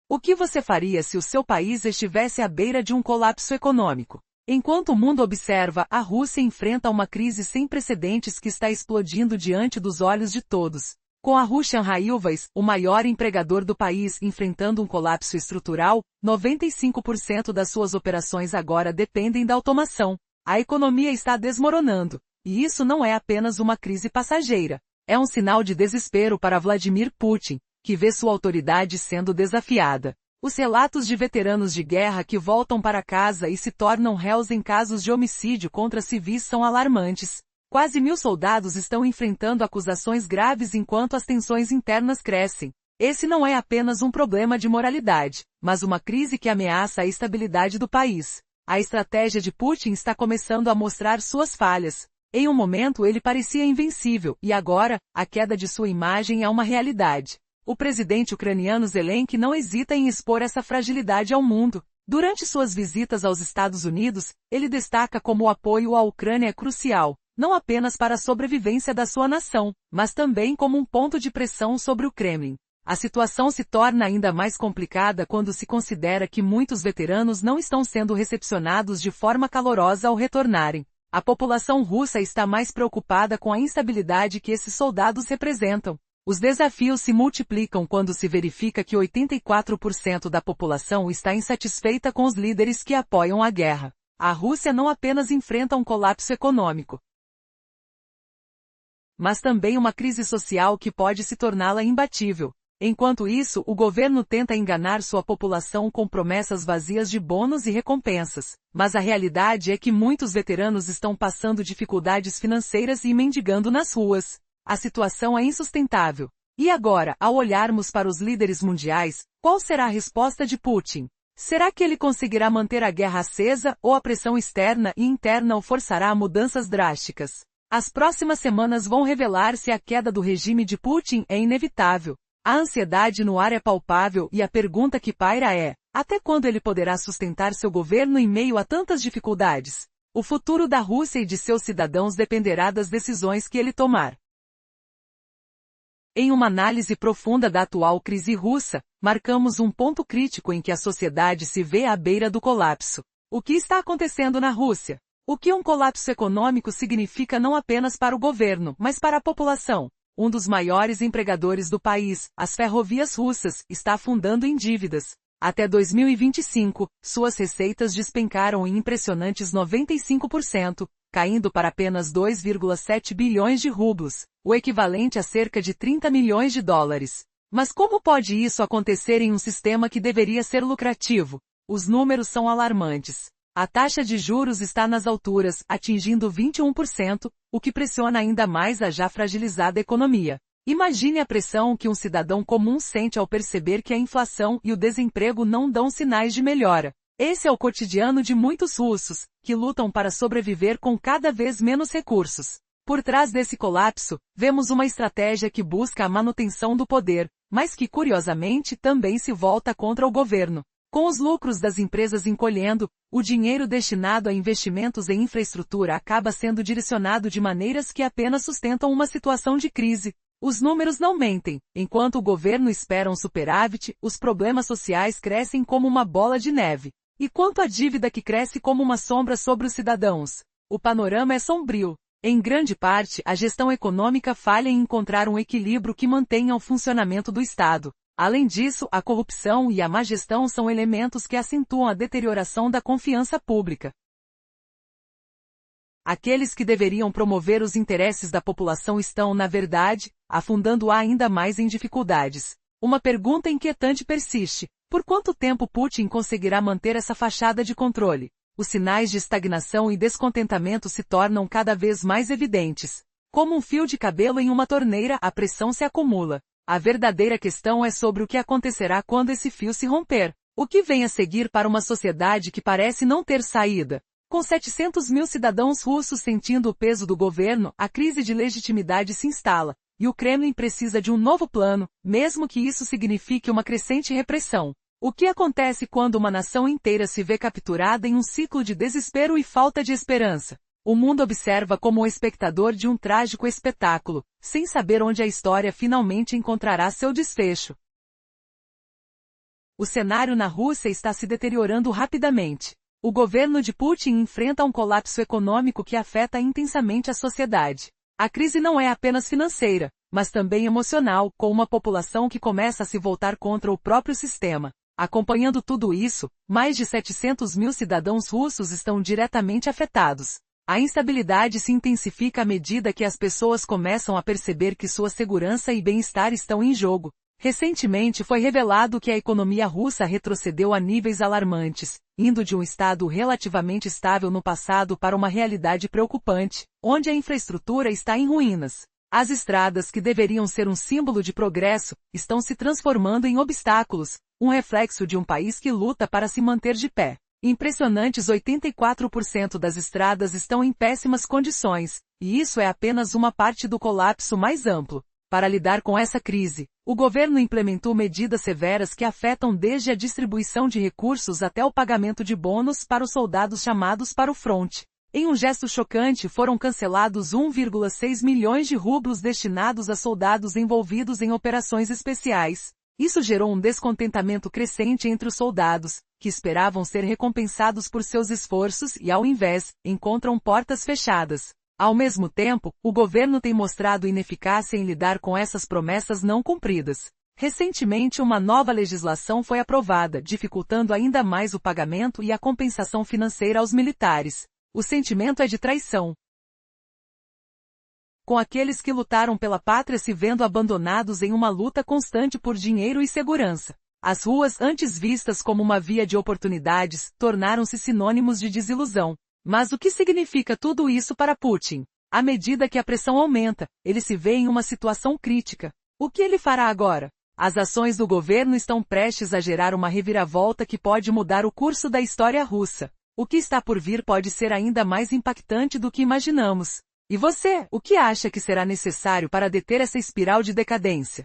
O que você faria se o seu país estivesse à beira de um colapso econômico? Enquanto o mundo observa, a Rússia enfrenta uma crise sem precedentes que está explodindo diante dos olhos de todos. Com a Russian Railways, o maior empregador do país, enfrentando um colapso estrutural, 95% das suas operações agora dependem da automação. A economia está desmoronando. E isso não é apenas uma crise passageira. É um sinal de desespero para Vladimir Putin, que vê sua autoridade sendo desafiada. Os relatos de veteranos de guerra que voltam para casa e se tornam réus em casos de homicídio contra civis são alarmantes. Quase 1.000 soldados estão enfrentando acusações graves enquanto as tensões internas crescem. Esse não é apenas um problema de moralidade, mas uma crise que ameaça a estabilidade do país. A estratégia de Putin está começando a mostrar suas falhas. Em um momento ele parecia invencível, e agora, a queda de sua imagem é uma realidade. O presidente ucraniano Zelensky não hesita em expor essa fragilidade ao mundo. Durante suas visitas aos Estados Unidos, ele destaca como o apoio à Ucrânia é crucial, não apenas para a sobrevivência da sua nação, mas também como um ponto de pressão sobre o Kremlin. A situação se torna ainda mais complicada quando se considera que muitos veteranos não estão sendo recepcionados de forma calorosa ao retornarem. A população russa está mais preocupada com a instabilidade que esses soldados representam. Os desafios se multiplicam quando se verifica que 84% da população está insatisfeita com os líderes que apoiam a guerra. A Rússia não apenas enfrenta um colapso econômico, mas também uma crise social que pode se torná-la imbatível. Enquanto isso, o governo tenta enganar sua população com promessas vazias de bônus e recompensas. Mas a realidade é que muitos veteranos estão passando dificuldades financeiras e mendigando nas ruas. A situação é insustentável. E agora, ao olharmos para os líderes mundiais, qual será a resposta de Putin? Será que ele conseguirá manter a guerra acesa, ou a pressão externa e interna o forçará a mudanças drásticas? As próximas semanas vão revelar se a queda do regime de Putin é inevitável. A ansiedade no ar é palpável e a pergunta que paira é: até quando ele poderá sustentar seu governo em meio a tantas dificuldades? O futuro da Rússia e de seus cidadãos dependerá das decisões que ele tomar. Em uma análise profunda da atual crise russa, marcamos um ponto crítico em que a sociedade se vê à beira do colapso. O que está acontecendo na Rússia? O que um colapso econômico significa não apenas para o governo, mas para a população? Um dos maiores empregadores do país, as ferrovias russas, está afundando em dívidas. Até 2025, suas receitas despencaram em impressionantes 95%, caindo para apenas 2,7 bilhões de rublos, o equivalente a cerca de 30 milhões de dólares. Mas como pode isso acontecer em um sistema que deveria ser lucrativo? Os números são alarmantes. A taxa de juros está nas alturas, atingindo 21%, o que pressiona ainda mais a já fragilizada economia. Imagine a pressão que um cidadão comum sente ao perceber que a inflação e o desemprego não dão sinais de melhora. Esse é o cotidiano de muitos russos, que lutam para sobreviver com cada vez menos recursos. Por trás desse colapso, vemos uma estratégia que busca a manutenção do poder, mas que curiosamente também se volta contra o governo. Com os lucros das empresas encolhendo, o dinheiro destinado a investimentos em infraestrutura acaba sendo direcionado de maneiras que apenas sustentam uma situação de crise. Os números não mentem. Enquanto o governo espera um superávit, os problemas sociais crescem como uma bola de neve. E quanto à dívida que cresce como uma sombra sobre os cidadãos? O panorama é sombrio. Em grande parte, a gestão econômica falha em encontrar um equilíbrio que mantenha o funcionamento do Estado. Além disso, a corrupção e a má gestão são elementos que acentuam a deterioração da confiança pública. Aqueles que deveriam promover os interesses da população estão, na verdade, afundando-a ainda mais em dificuldades. Uma pergunta inquietante persiste: por quanto tempo Putin conseguirá manter essa fachada de controle? Os sinais de estagnação e descontentamento se tornam cada vez mais evidentes. Como um fio de cabelo em uma torneira, a pressão se acumula. A verdadeira questão é sobre o que acontecerá quando esse fio se romper. O que vem a seguir para uma sociedade que parece não ter saída? Com 700 mil cidadãos russos sentindo o peso do governo, a crise de legitimidade se instala, e o Kremlin precisa de um novo plano, mesmo que isso signifique uma crescente repressão. O que acontece quando uma nação inteira se vê capturada em um ciclo de desespero e falta de esperança? O mundo observa como o espectador de um trágico espetáculo, sem saber onde a história finalmente encontrará seu desfecho. O cenário na Rússia está se deteriorando rapidamente. O governo de Putin enfrenta um colapso econômico que afeta intensamente a sociedade. A crise não é apenas financeira, mas também emocional, com uma população que começa a se voltar contra o próprio sistema. Acompanhando tudo isso, mais de 700 mil cidadãos russos estão diretamente afetados. A instabilidade se intensifica à medida que as pessoas começam a perceber que sua segurança e bem-estar estão em jogo. Recentemente foi revelado que a economia russa retrocedeu a níveis alarmantes, indo de um estado relativamente estável no passado para uma realidade preocupante, onde a infraestrutura está em ruínas. As estradas que deveriam ser um símbolo de progresso, estão se transformando em obstáculos, um reflexo de um país que luta para se manter de pé. Impressionantes 84% das estradas estão em péssimas condições, e isso é apenas uma parte do colapso mais amplo. Para lidar com essa crise, o governo implementou medidas severas que afetam desde a distribuição de recursos até o pagamento de bônus para os soldados chamados para o fronte. Em um gesto chocante, foram cancelados 1,6 milhões de rublos destinados a soldados envolvidos em operações especiais. Isso gerou um descontentamento crescente entre os soldados, que esperavam ser recompensados por seus esforços e, ao invés, encontram portas fechadas. Ao mesmo tempo, o governo tem mostrado ineficácia em lidar com essas promessas não cumpridas. Recentemente, uma nova legislação foi aprovada, dificultando ainda mais o pagamento e a compensação financeira aos militares. O sentimento é de traição, com aqueles que lutaram pela pátria se vendo abandonados em uma luta constante por dinheiro e segurança. As ruas, antes vistas como uma via de oportunidades, tornaram-se sinônimos de desilusão. Mas o que significa tudo isso para Putin? À medida que a pressão aumenta, ele se vê em uma situação crítica. O que ele fará agora? As ações do governo estão prestes a gerar uma reviravolta que pode mudar o curso da história russa. O que está por vir pode ser ainda mais impactante do que imaginamos. E você, o que acha que será necessário para deter essa espiral de decadência?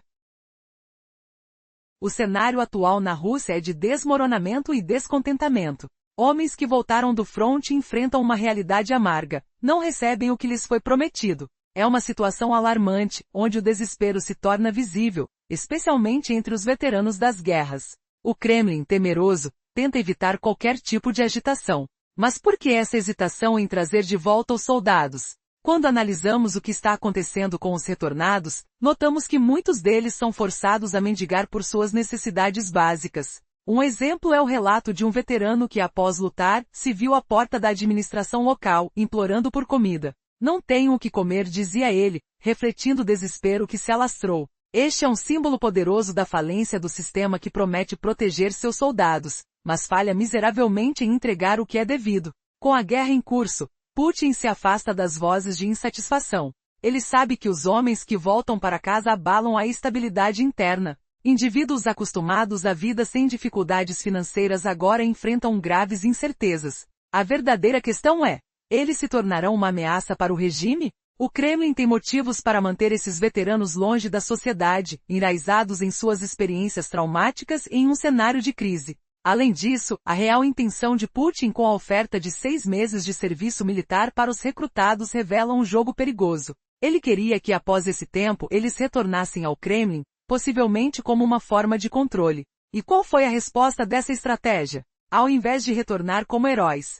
O cenário atual na Rússia é de desmoronamento e descontentamento. Homens que voltaram do fronte enfrentam uma realidade amarga, não recebem o que lhes foi prometido. É uma situação alarmante, onde o desespero se torna visível, especialmente entre os veteranos das guerras. O Kremlin, temeroso, tenta evitar qualquer tipo de agitação. Mas por que essa hesitação em trazer de volta os soldados? Quando analisamos o que está acontecendo com os retornados, notamos que muitos deles são forçados a mendigar por suas necessidades básicas. Um exemplo é o relato de um veterano que, após lutar, se viu à porta da administração local, implorando por comida. Não tenho o que comer, dizia ele, refletindo o desespero que se alastrou. Este é um símbolo poderoso da falência do sistema que promete proteger seus soldados, mas falha miseravelmente em entregar o que é devido. Com a guerra em curso, Putin se afasta das vozes de insatisfação. Ele sabe que os homens que voltam para casa abalam a estabilidade interna. Indivíduos acostumados à vida sem dificuldades financeiras agora enfrentam graves incertezas. A verdadeira questão é: eles se tornarão uma ameaça para o regime? O Kremlin tem motivos para manter esses veteranos longe da sociedade, enraizados em suas experiências traumáticas e em um cenário de crise. Além disso, a real intenção de Putin com a oferta de 6 meses de serviço militar para os recrutados revela um jogo perigoso. Ele queria que após esse tempo eles retornassem ao Kremlin, possivelmente como uma forma de controle. E qual foi a resposta dessa estratégia? Ao invés de retornar como heróis,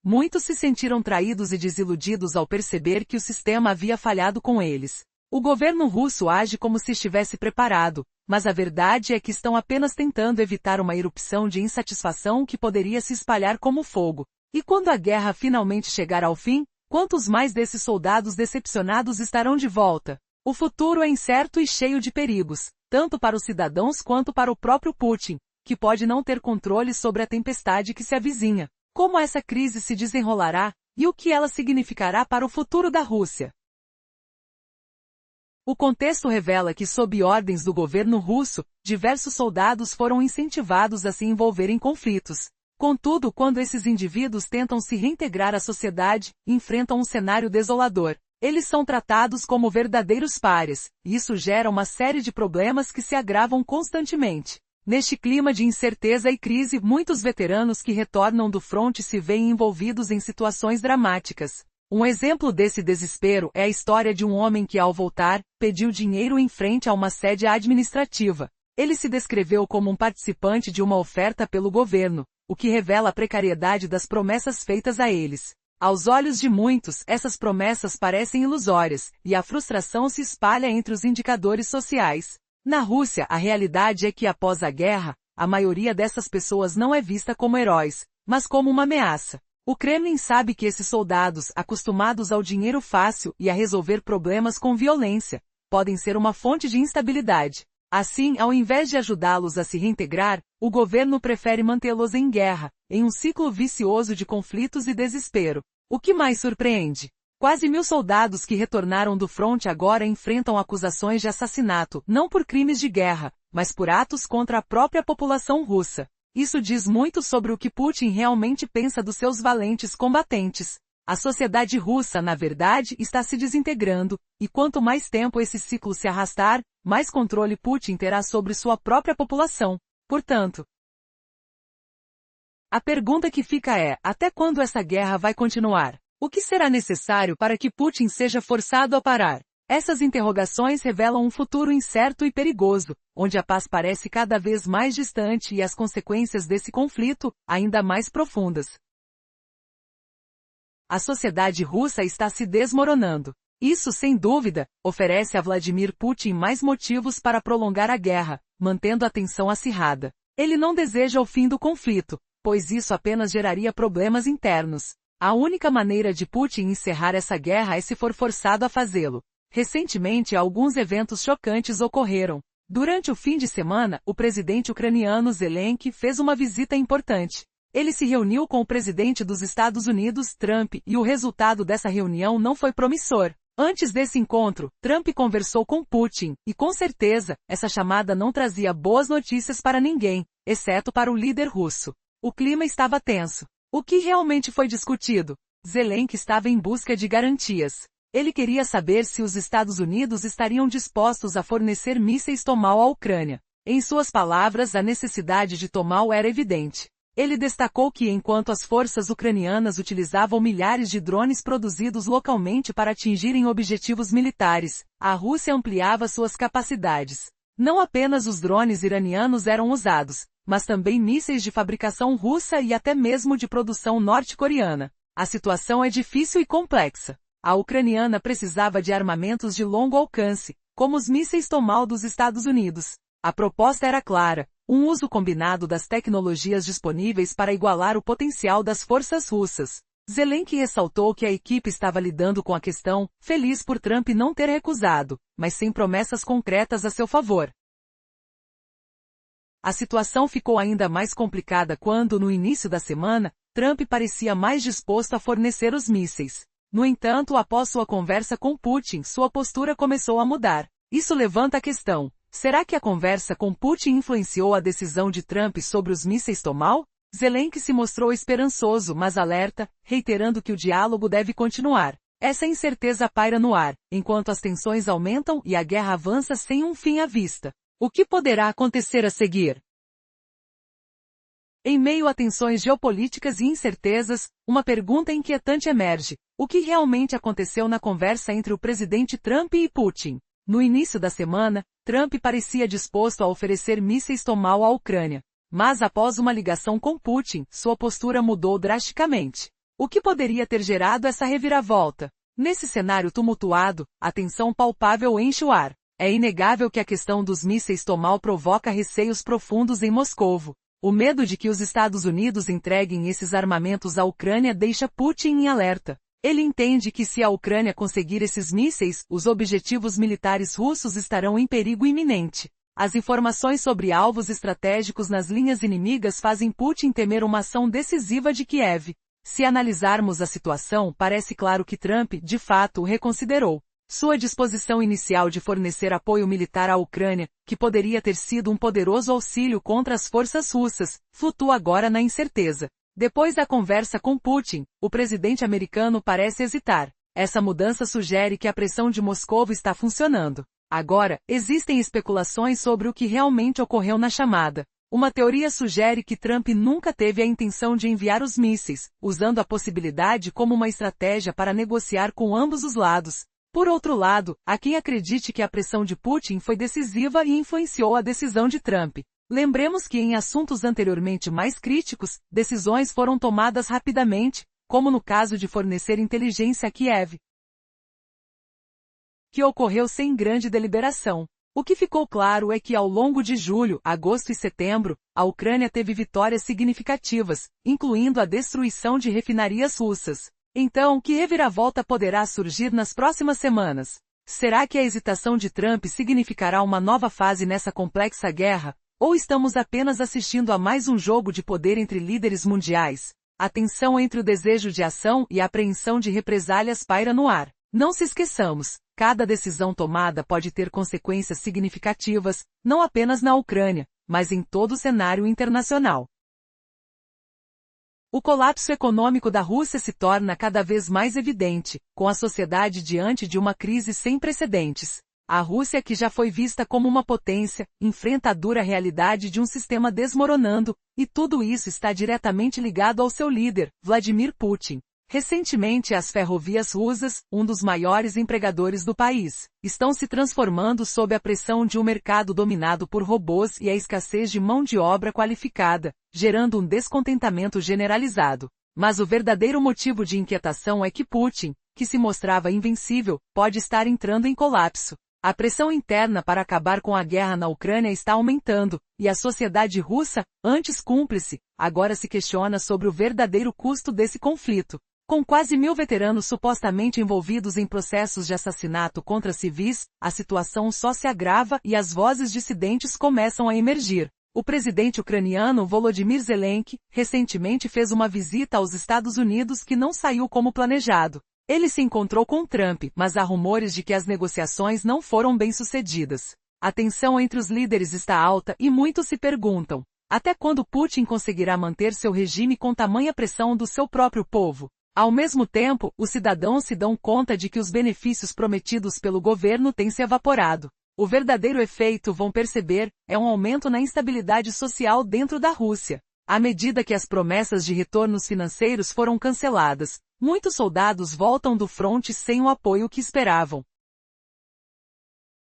muitos se sentiram traídos e desiludidos ao perceber que o sistema havia falhado com eles. O governo russo age como se estivesse preparado, mas a verdade é que estão apenas tentando evitar uma erupção de insatisfação que poderia se espalhar como fogo. E quando a guerra finalmente chegar ao fim, quantos mais desses soldados decepcionados estarão de volta? O futuro é incerto e cheio de perigos, tanto para os cidadãos quanto para o próprio Putin, que pode não ter controle sobre a tempestade que se avizinha. Como essa crise se desenrolará, e o que ela significará para o futuro da Rússia? O contexto revela que, sob ordens do governo russo, diversos soldados foram incentivados a se envolver em conflitos. Contudo, quando esses indivíduos tentam se reintegrar à sociedade, enfrentam um cenário desolador. Eles são tratados como verdadeiros párias, e isso gera uma série de problemas que se agravam constantemente. Neste clima de incerteza e crise, muitos veteranos que retornam do fronte se veem envolvidos em situações dramáticas. Um exemplo desse desespero é a história de um homem que, ao voltar, pediu dinheiro em frente a uma sede administrativa. Ele se descreveu como um participante de uma oferta pelo governo, o que revela a precariedade das promessas feitas a eles. Aos olhos de muitos, essas promessas parecem ilusórias, e a frustração se espalha entre os indicadores sociais. Na Rússia, a realidade é que após a guerra, a maioria dessas pessoas não é vista como heróis, mas como uma ameaça. O Kremlin sabe que esses soldados, acostumados ao dinheiro fácil e a resolver problemas com violência, podem ser uma fonte de instabilidade. Assim, ao invés de ajudá-los a se reintegrar, o governo prefere mantê-los em guerra, em um ciclo vicioso de conflitos e desespero. O que mais surpreende? Quase 1.000 soldados que retornaram do fronte agora enfrentam acusações de assassinato, não por crimes de guerra, mas por atos contra a própria população russa. Isso diz muito sobre o que Putin realmente pensa dos seus valentes combatentes. A sociedade russa, na verdade, está se desintegrando, e quanto mais tempo esse ciclo se arrastar, mais controle Putin terá sobre sua própria população. Portanto, a pergunta que fica é, até quando essa guerra vai continuar? O que será necessário para que Putin seja forçado a parar? Essas interrogações revelam um futuro incerto e perigoso, onde a paz parece cada vez mais distante e as consequências desse conflito, ainda mais profundas. A sociedade russa está se desmoronando. Isso, sem dúvida, oferece a Vladimir Putin mais motivos para prolongar a guerra, mantendo a tensão acirrada. Ele não deseja o fim do conflito, pois isso apenas geraria problemas internos. A única maneira de Putin encerrar essa guerra é se for forçado a fazê-lo. Recentemente, alguns eventos chocantes ocorreram. Durante o fim de semana, o presidente ucraniano Zelensky fez uma visita importante. Ele se reuniu com o presidente dos Estados Unidos, Trump, e o resultado dessa reunião não foi promissor. Antes desse encontro, Trump conversou com Putin, e com certeza, essa chamada não trazia boas notícias para ninguém, exceto para o líder russo. O clima estava tenso. O que realmente foi discutido? Zelensky estava em busca de garantias. Ele queria saber se os Estados Unidos estariam dispostos a fornecer mísseis Tomahawk à Ucrânia. Em suas palavras, a necessidade de Tomahawk era evidente. Ele destacou que enquanto as forças ucranianas utilizavam milhares de drones produzidos localmente para atingirem objetivos militares, a Rússia ampliava suas capacidades. Não apenas os drones iranianos eram usados, mas também mísseis de fabricação russa e até mesmo de produção norte-coreana. A situação é difícil e complexa. A ucraniana precisava de armamentos de longo alcance, como os mísseis Tomahawk dos Estados Unidos. A proposta era clara. Um uso combinado das tecnologias disponíveis para igualar o potencial das forças russas. Zelensky ressaltou que a equipe estava lidando com a questão, feliz por Trump não ter recusado, mas sem promessas concretas a seu favor. A situação ficou ainda mais complicada quando, no início da semana, Trump parecia mais disposto a fornecer os mísseis. No entanto, após sua conversa com Putin, sua postura começou a mudar. Isso levanta a questão. Será que a conversa com Putin influenciou a decisão de Trump sobre os mísseis Tomahawk? Zelensky se mostrou esperançoso, mas alerta, reiterando que o diálogo deve continuar. Essa incerteza paira no ar, enquanto as tensões aumentam e a guerra avança sem um fim à vista. O que poderá acontecer a seguir? Em meio a tensões geopolíticas e incertezas, uma pergunta inquietante emerge. O que realmente aconteceu na conversa entre o presidente Trump e Putin? No início da semana, Trump parecia disposto a oferecer mísseis Tomahawk à Ucrânia. Mas após uma ligação com Putin, sua postura mudou drasticamente. O que poderia ter gerado essa reviravolta? Nesse cenário tumultuado, a tensão palpável enche o ar. É inegável que a questão dos mísseis Tomahawk provoca receios profundos em Moscovo. O medo de que os Estados Unidos entreguem esses armamentos à Ucrânia deixa Putin em alerta. Ele entende que se a Ucrânia conseguir esses mísseis, os objetivos militares russos estarão em perigo iminente. As informações sobre alvos estratégicos nas linhas inimigas fazem Putin temer uma ação decisiva de Kiev. Se analisarmos a situação, parece claro que Trump, de fato, o reconsiderou. Sua disposição inicial de fornecer apoio militar à Ucrânia, que poderia ter sido um poderoso auxílio contra as forças russas, flutua agora na incerteza. Depois da conversa com Putin, o presidente americano parece hesitar. Essa mudança sugere que a pressão de Moscou está funcionando. Agora, existem especulações sobre o que realmente ocorreu na chamada. Uma teoria sugere que Trump nunca teve a intenção de enviar os mísseis, usando a possibilidade como uma estratégia para negociar com ambos os lados. Por outro lado, há quem acredite que a pressão de Putin foi decisiva e influenciou a decisão de Trump. Lembremos que em assuntos anteriormente mais críticos, decisões foram tomadas rapidamente, como no caso de fornecer inteligência a Kiev, que ocorreu sem grande deliberação. O que ficou claro é que ao longo de julho, agosto e setembro, a Ucrânia teve vitórias significativas, incluindo a destruição de refinarias russas. Então, que reviravolta poderá surgir nas próximas semanas? Será que a hesitação de Trump significará uma nova fase nessa complexa guerra? Ou estamos apenas assistindo a mais um jogo de poder entre líderes mundiais? A tensão entre o desejo de ação e a apreensão de represálias paira no ar. Não se esqueçamos, cada decisão tomada pode ter consequências significativas, não apenas na Ucrânia, mas em todo o cenário internacional. O colapso econômico da Rússia se torna cada vez mais evidente, com a sociedade diante de uma crise sem precedentes. A Rússia, que já foi vista como uma potência, enfrenta a dura realidade de um sistema desmoronando, e tudo isso está diretamente ligado ao seu líder, Vladimir Putin. Recentemente as ferrovias russas, um dos maiores empregadores do país, estão se transformando sob a pressão de um mercado dominado por robôs e a escassez de mão de obra qualificada, gerando um descontentamento generalizado. Mas o verdadeiro motivo de inquietação é que Putin, que se mostrava invencível, pode estar entrando em colapso. A pressão interna para acabar com a guerra na Ucrânia está aumentando, e a sociedade russa, antes cúmplice, agora se questiona sobre o verdadeiro custo desse conflito. Com quase 1.000 veteranos supostamente envolvidos em processos de assassinato contra civis, a situação só se agrava e as vozes dissidentes começam a emergir. O presidente ucraniano Volodymyr Zelensky, recentemente fez uma visita aos Estados Unidos que não saiu como planejado. Ele se encontrou com Trump, mas há rumores de que as negociações não foram bem-sucedidas. A tensão entre os líderes está alta e muitos se perguntam: até quando Putin conseguirá manter seu regime com tamanha pressão do seu próprio povo? Ao mesmo tempo, os cidadãos se dão conta de que os benefícios prometidos pelo governo têm se evaporado. O verdadeiro efeito, vão perceber, é um aumento na instabilidade social dentro da Rússia. À medida que as promessas de retornos financeiros foram canceladas, muitos soldados voltam do fronte sem o apoio que esperavam.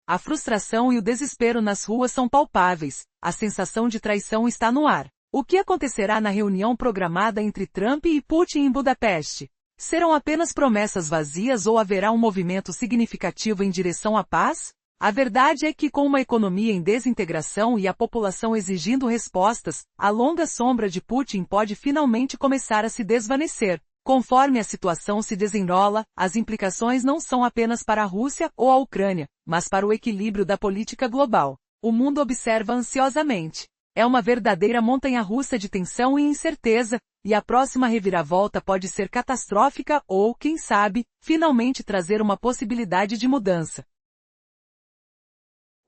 A frustração e o desespero nas ruas são palpáveis, a sensação de traição está no ar. O que acontecerá na reunião programada entre Trump e Putin em Budapeste? Serão apenas promessas vazias ou haverá um movimento significativo em direção à paz? A verdade é que com uma economia em desintegração e a população exigindo respostas, a longa sombra de Putin pode finalmente começar a se desvanecer. Conforme a situação se desenrola, as implicações não são apenas para a Rússia ou a Ucrânia, mas para o equilíbrio da política global. O mundo observa ansiosamente. É uma verdadeira montanha-russa de tensão e incerteza, e a próxima reviravolta pode ser catastrófica ou, quem sabe, finalmente trazer uma possibilidade de mudança.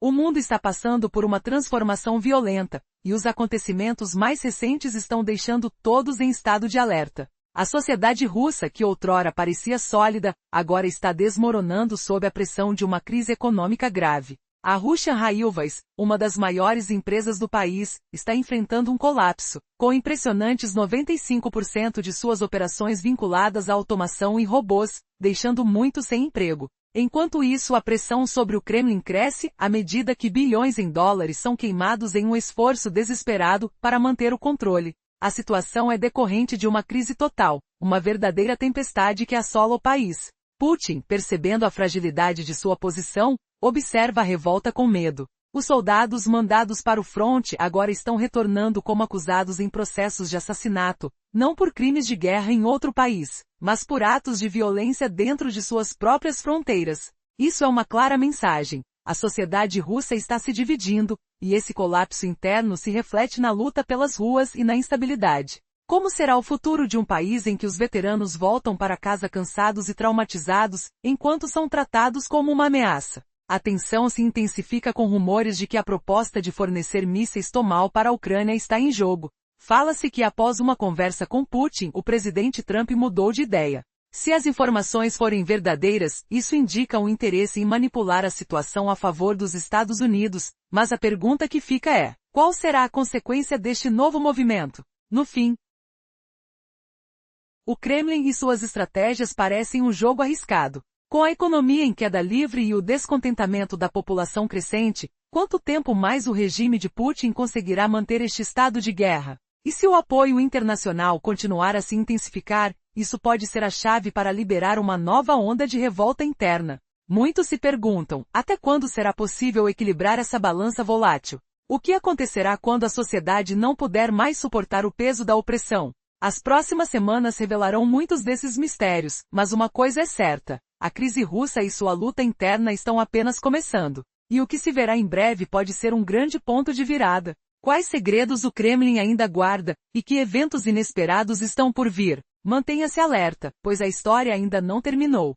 O mundo está passando por uma transformação violenta, e os acontecimentos mais recentes estão deixando todos em estado de alerta. A sociedade russa, que outrora parecia sólida, agora está desmoronando sob a pressão de uma crise econômica grave. A Russian Railways, uma das maiores empresas do país, está enfrentando um colapso, com impressionantes 95% de suas operações vinculadas à automação e robôs, deixando muitos sem emprego. Enquanto isso, a pressão sobre o Kremlin cresce à medida que bilhões em dólares são queimados em um esforço desesperado para manter o controle. A situação é decorrente de uma crise total, uma verdadeira tempestade que assola o país. Putin, percebendo a fragilidade de sua posição, observa a revolta com medo. Os soldados mandados para o fronte agora estão retornando como acusados em processos de assassinato, não por crimes de guerra em outro país, mas por atos de violência dentro de suas próprias fronteiras. Isso é uma clara mensagem. A sociedade russa está se dividindo, e esse colapso interno se reflete na luta pelas ruas e na instabilidade. Como será o futuro de um país em que os veteranos voltam para casa cansados e traumatizados, enquanto são tratados como uma ameaça? A tensão se intensifica com rumores de que a proposta de fornecer mísseis Tomahawk para a Ucrânia está em jogo. Fala-se que após uma conversa com Putin, o presidente Trump mudou de ideia. Se as informações forem verdadeiras, isso indica um interesse em manipular a situação a favor dos Estados Unidos, mas a pergunta que fica é: qual será a consequência deste novo movimento? No fim, o Kremlin e suas estratégias parecem um jogo arriscado. Com a economia em queda livre e o descontentamento da população crescente, quanto tempo mais o regime de Putin conseguirá manter este estado de guerra? E se o apoio internacional continuar a se intensificar, isso pode ser a chave para liberar uma nova onda de revolta interna. Muitos se perguntam, até quando será possível equilibrar essa balança volátil? O que acontecerá quando a sociedade não puder mais suportar o peso da opressão? As próximas semanas revelarão muitos desses mistérios, mas uma coisa é certa: a crise russa e sua luta interna estão apenas começando. E o que se verá em breve pode ser um grande ponto de virada. Quais segredos o Kremlin ainda guarda, e que eventos inesperados estão por vir? Mantenha-se alerta, pois a história ainda não terminou.